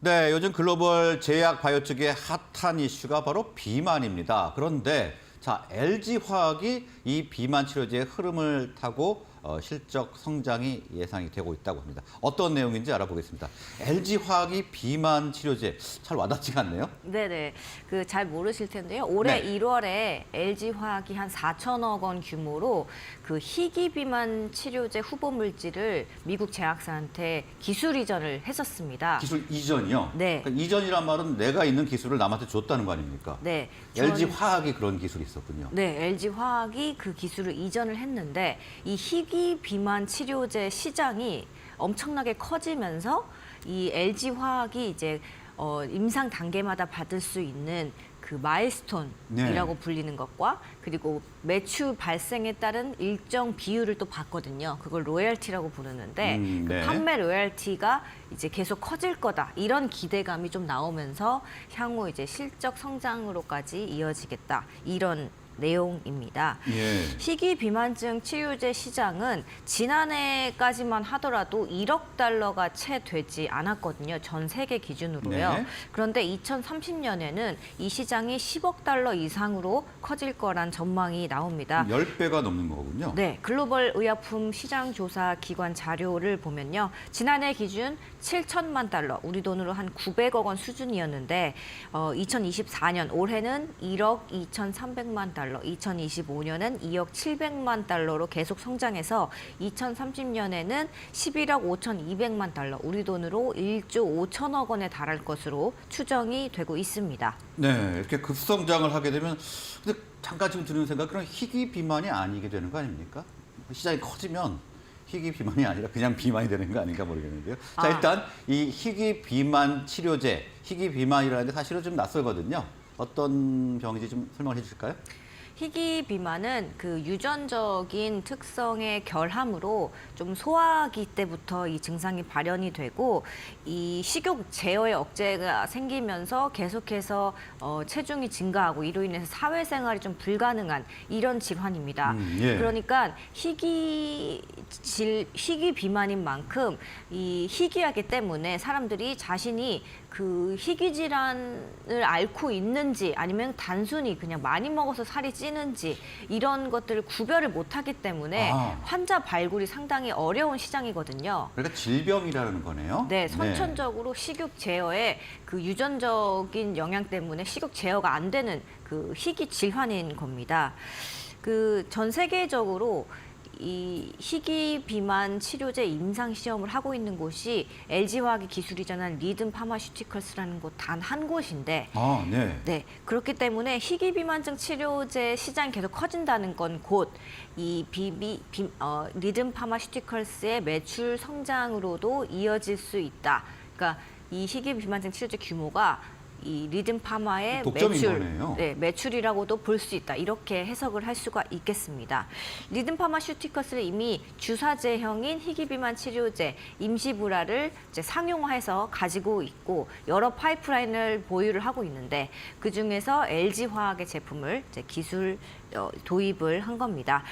네, 요즘 글로벌 제약 바이오 쪽의 핫한 이슈가 바로 비만입니다. 그런데 자, LG화학이 이 비만 치료제의 흐름을 타고 실적 성장이 예상이 되고 있다고 합니다. 어떤 내용인지 알아보겠습니다. LG화학이 비만 치료제 잘 와닿지가 않네요. 네네. 잘 모르실 텐데요. 올해 네. 1월에 LG화학이 한 4천억 원 규모로 희귀 비만 치료제 후보 물질을 미국 제약사한테 기술 이전을 했었습니다. 기술 이전이요? 네. 그러니까 이전이란 말은 내가 있는 기술을 남한테 줬다는 거 아닙니까? 네. LG화학이 그런 기술이 있었군요. 네, LG화학이 그 기술을 이전을 했는데 이 희귀 비만 치료제 시장이 엄청나게 커지면서 이 LG화학이 이제 임상 단계마다 받을 수 있는 그 마일스톤이라고 네. 불리는 것과 그리고 매출 발생에 따른 일정 비율을 또 받거든요. 그걸 로열티라고 부르는데 네. 그 판매 로열티가 이제 계속 커질 거다. 이런 기대감이 좀 나오면서 향후 이제 실적 성장으로까지 이어지겠다. 이런 내용입니다. 예. 희귀 비만증 치료제 시장은 지난해까지만 하더라도 1억 달러가 채 되지 않았거든요. 전 세계 기준으로요. 네. 그런데 2030년에는 이 시장이 10억 달러 이상으로 커질 거란 전망이 나옵니다. 10배가 넘는 거군요. 네, 글로벌 의약품 시장 조사 기관 자료를 보면요. 지난해 기준 7천만 달러, 우리 돈으로 한 900억 원 수준이었는데 2024년 올해는 1억 2,300만 달러, 2025년은 2억 700만 달러로 계속 성장해서 2030년에는 11억 5,200만 달러, 우리 돈으로 1조 5천억 원에 달할 것으로 추정이 되고 있습니다. 네, 이렇게 급성장을 하게 되면 근데 잠깐 지금 드는 생각, 그런 희귀 비만이 아니게 되는 거 아닙니까? 시장이 커지면 희귀 비만이 아니라 그냥 비만이 되는 거 아닌가 모르겠는데요. 자, 일단 이 희귀 비만 치료제, 희귀 비만이라는 게 사실은 좀 낯설거든요. 어떤 병인지 좀 설명해 주실까요? 희귀 비만은 그 유전적인 특성의 결함으로 좀 소아기 때부터 이 증상이 발현이 되고 이 식욕 제어의 억제가 생기면서 계속해서 체중이 증가하고 이로 인해서 사회생활이 좀 불가능한 이런 질환입니다. 예. 그러니까 희귀 비만인 만큼 이 희귀하기 때문에 사람들이 자신이 그 희귀 질환을 앓고 있는지 아니면 단순히 그냥 많이 먹어서 살이 찌는지 이런 것들을 구별을 못하기 때문에 환자 발굴이 상당히 어려운 시장이거든요. 그러니까 질병이라는 거네요. 네, 선천적으로 식욕 제어에 그 유전적인 영향 때문에 식욕 제어가 안 되는 그 희귀 질환인 겁니다. 그 전 세계적으로 이 희귀 비만 치료제 임상 시험을 하고 있는 곳이 LG화학이 기술 이전한 리듬 파마슈티컬스라는 곳 단 한 곳인데 네. 네, 그렇기 때문에 희귀 비만증 치료제 시장이 계속 커진다는 건 곧 이 리듬 파마슈티컬스의 매출 성장으로도 이어질 수 있다. 그러니까 이 희귀 비만증 치료제 규모가 이 리듬 파마의 독점인 거네요. 매출이라고도 볼 수 있다. 이렇게 해석을 할 수가 있겠습니다. 리듬 파마슈티컬스는 이미 주사제형인 희귀 비만 치료제 임시불알을 이제 상용화해서 가지고 있고 여러 파이프라인을 보유를 하고 있는데 그 중에서 LG화학의 제품을 이제 기술 도입을 한 겁니다.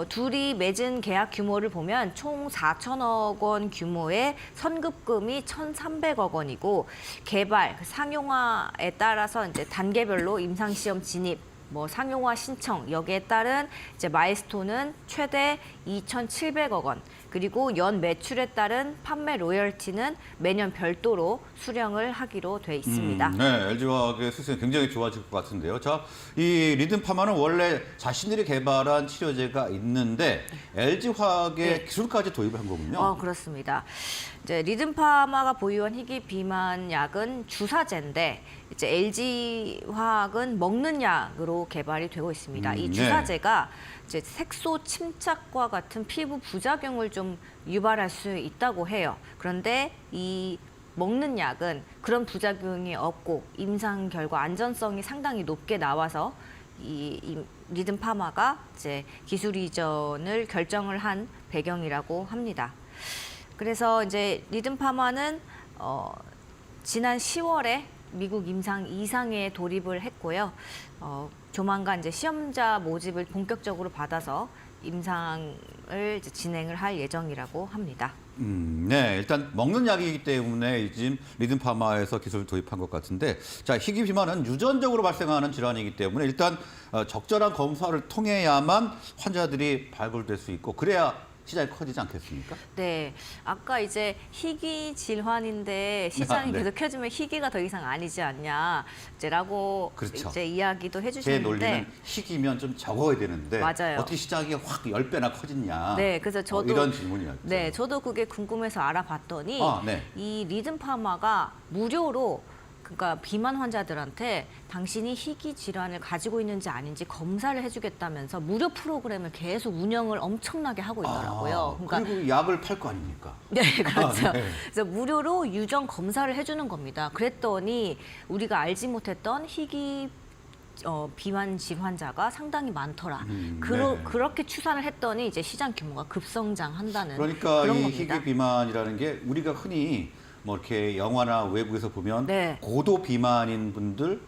둘이 맺은 계약 규모를 보면 총 4천억 원 규모의 선급금이 1,300억 원이고 개발, 상용화에 따라서 이제 단계별로 임상시험 진입, 상용화 신청 여기에 따른 이제 마일스톤은 최대 2,700억 원. 그리고 연 매출에 따른 판매 로열티는 매년 별도로 수령을 하기로 돼 있습니다. 네, LG화학의 수익성이 굉장히 좋아질 것 같은데요. 자, 이 리듬 파마는 원래 자신들이 개발한 치료제가 있는데 LG화학의 기술까지 도입을 한 거군요. 그렇습니다. 이제 리듬 파마가 보유한 희귀 비만 약은 주사제인데 이제 LG화학은 먹는 약으로 개발이 되고 있습니다. 이 주사제가 이제 색소 침착과 같은 피부 부작용을 좀 유발할 수 있다고 해요. 그런데 이 먹는 약은 그런 부작용이 없고 임상 결과 안전성이 상당히 높게 나와서 이 리듬 파마가 이제 기술 이전을 결정을 한 배경이라고 합니다. 그래서 이제 리듬 파마는 지난 10월에 미국 임상 2상에 돌입을 했고요. 조만간 이제 시험자 모집을 본격적으로 받아서 임상을 이제 진행을 할 예정이라고 합니다. 네, 일단 먹는 약이기 때문에 지금 리듬파마에서 기술을 도입한 것 같은데, 자, 희귀 비만은 유전적으로 발생하는 질환이기 때문에 일단 적절한 검사를 통해야만 환자들이 발굴될 수 있고 그래야 시장이 커지지 않겠습니까? 네, 아까 이제 희귀 질환인데 시장이 네. 계속 켜지면 희귀가 더 이상 아니지 않냐, 이제라고 그렇죠. 이제 이야기도 제 해주시는데. 논리는 희귀면 좀 적어야 되는데 맞아요. 어떻게 시장이 확 10배나 커졌냐? 네, 그래서 저도 이런 질문이었죠. 네, 저도 그게 궁금해서 알아봤더니 네. 이 리듬파마가 무료로, 그러니까 비만 환자들한테 당신이 희귀 질환을 가지고 있는지 아닌지 검사를 해주겠다면서 무료 프로그램을 계속 운영을 엄청나게 하고 있더라고요. 그리고 약을 팔 거 아닙니까? 네, 그렇죠. 네. 그래서 무료로 유전 검사를 해주는 겁니다. 그랬더니 우리가 알지 못했던 희귀 비만 질환자가 상당히 많더라. 네. 그렇게 추산을 했더니 이제 시장 규모가 급성장한다는 그러니까 그런 이 겁니다. 희귀 비만이라는 게 우리가 흔히 뭐 이렇게 영화나 외국에서 보면 네. 고도 비만인 분들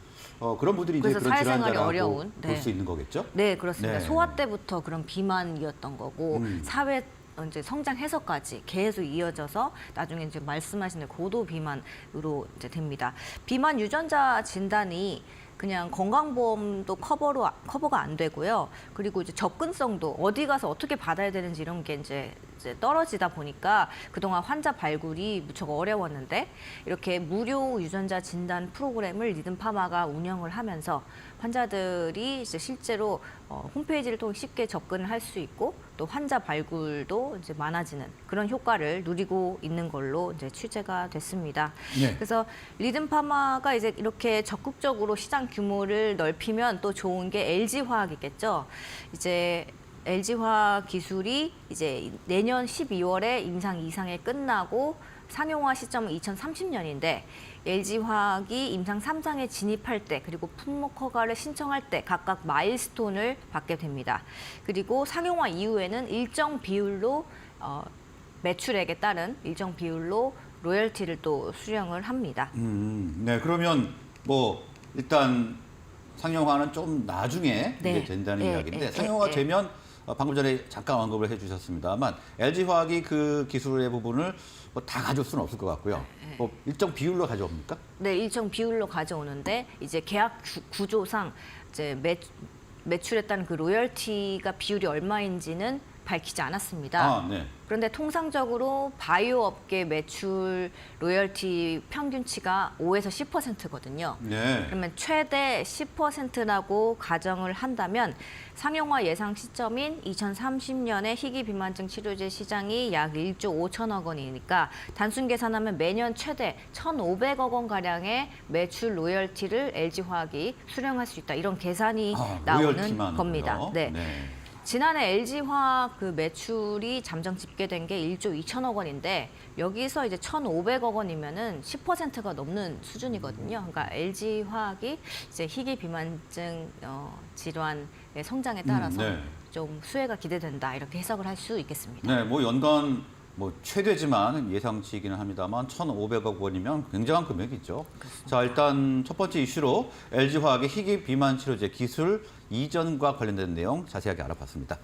그런 분들이 이제 그래서 그런 사회생활이 질환자라고 어려운, 볼 네. 수 있는 거겠죠? 네, 그렇습니다. 네. 소아 때부터 그런 비만이었던 거고 사회 이제 성장해서까지 계속 이어져서 나중에 이제 말씀하신 고도 비만으로 이제 됩니다. 비만 유전자 진단이 그냥 건강보험도 커버가 안 되고요. 그리고 이제 접근성도 어디 가서 어떻게 받아야 되는지 이런 게 이제 떨어지다 보니까 그동안 환자 발굴이 무척 어려웠는데, 이렇게 무료 유전자 진단 프로그램을 리듬파마가 운영을 하면서 환자들이 이제 실제로 홈페이지를 통해 쉽게 접근을 할 수 있고 또 환자 발굴도 이제 많아지는 그런 효과를 누리고 있는 걸로 이제 취재가 됐습니다. 네. 그래서 리듬파마가 이제 이렇게 적극적으로 시장 규모를 넓히면 또 좋은 게 LG화학이겠죠. 이제 LG화학 기술이 이제 내년 12월에 임상 2상에 끝나고 상용화 시점은 2030년인데 LG화학이 임상 3상에 진입할 때 그리고 품목 허가를 신청할 때 각각 마일스톤을 받게 됩니다. 그리고 상용화 이후에는 일정 비율로 매출액에 따른 일정 비율로 로열티를 또 수령을 합니다. 네, 그러면 뭐 일단 상용화는 좀 나중에 네. 이제 된다는 네, 이야기인데 네, 상용화 네. 되면 방금 전에 잠깐 언급을 해주셨습니다만 LG화학이 그 기술의 부분을 뭐 다 가져올 수는 없을 것 같고요. 뭐 일정 비율로 가져옵니까? 네, 일정 비율로 가져오는데 이제 계약 구조상 이제 매출에 따른 그 로열티가 비율이 얼마인지는 밝히지 않았습니다. 네. 그런데 통상적으로 바이오 업계 매출 로열티 평균치가 5에서 10%거든요. 네. 그러면 최대 10%라고 가정을 한다면 상용화 예상 시점인 2030년에 희귀 비만증 치료제 시장이 약 1조 5천억 원이니까 단순 계산하면 매년 최대 1,500억 원 가량의 매출 로열티를 LG화학이 수령할 수 있다. 이런 계산이 나오는 로열티만으로요? 겁니다. 네. 네. 지난해 LG화학 그 매출이 잠정 집계된 게 1조 2천억 원인데 여기서 이제 1,500억 원이면은 10%가 넘는 수준이거든요. 그러니까 LG화학이 이제 희귀 비만증 질환의 성장에 따라서 네. 좀 수혜가 기대된다, 이렇게 해석을 할 수 있겠습니다. 네, 뭐 연간 뭐 최대지만 예상치이기는 합니다만 1,500억 원이면 굉장한 금액이죠. 자, 일단 첫 번째 이슈로 LG화학의 희귀 비만 치료제 기술 이전과 관련된 내용 자세하게 알아봤습니다.